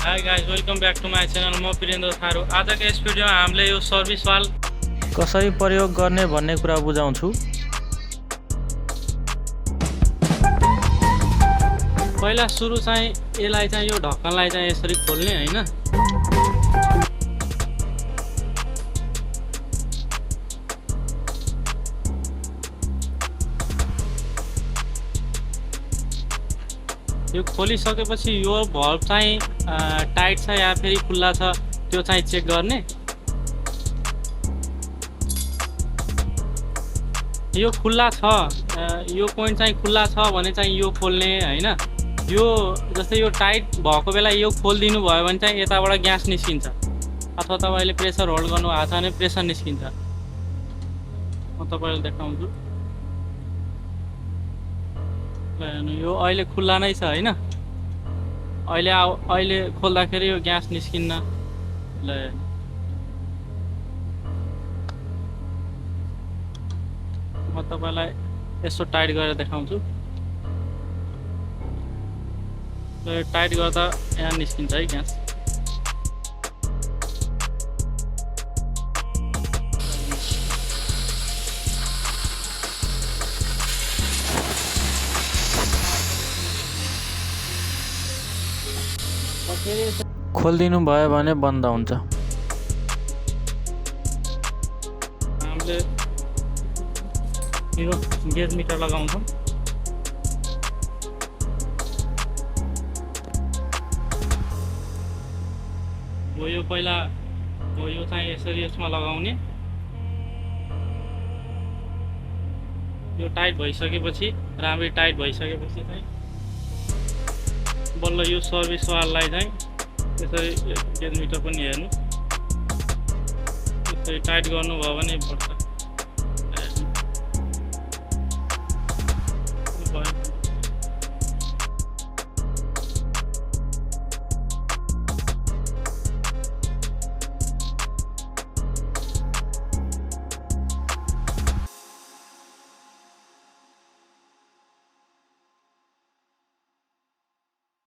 High guys welcome back to my channel. म वीरेन्द्र थारू। आजको यस भिडियोमा हामीले यो सर्भिस वाल कसरी प्रयोग गर्ने भन्ने कुरा बुझाउँछु। पहिला सुरु चाहिँ यसलाई चाहिँ यो ढक्कनलाई चाहिँ यसरी खोल्ने हैन। यो खोलिसकेपछि यो भल्भ चाहिँ टाइट छ या फेरि खुल्ला छ त्यो चाहिँ चेक गर्ने। यो खुल्ला छ, यो पोइन्ट चाहिँ खुल्ला छ भने चाहिँ यो खोल्ने हैन। यो जस्तै यो टाइट भएको बेला यो खोलिदिनु भयो भने चाहिँ यताबाट ग्यास निस्किन्छ, अथवा तपाईले प्रेसर होल्ड गर्नु भएको छ भने प्रेसर निस्किन्छ। म तपाईलाई देखाउँछु। यो अहिले खुल्ला नै छ हैन। अहिले खोल्दाखेरि यो ग्यास निस्किन्न। ल म तपाईलाई यसो टाइट गरेर देखाउँछु। टाइट गर्दा यहाँ निस्किन्छ है ग्यास। खोलिदिनु भयो भने बन्द हुन्छ। हामीले यो गेज मिटर लगाउँछौँ। यो पहिला यो चाहिँ यसरी यसमा लगाउने। यो टाइट भइसकेपछि, राम्ररी टाइट भइसकेपछि चाहिँ बल्ल यो सर्भिस वाललाई चाहिँ यसरी गेज मिटर पनि हेर्नु। यसरी टाइट गर्नुभयो भने बढ्छ।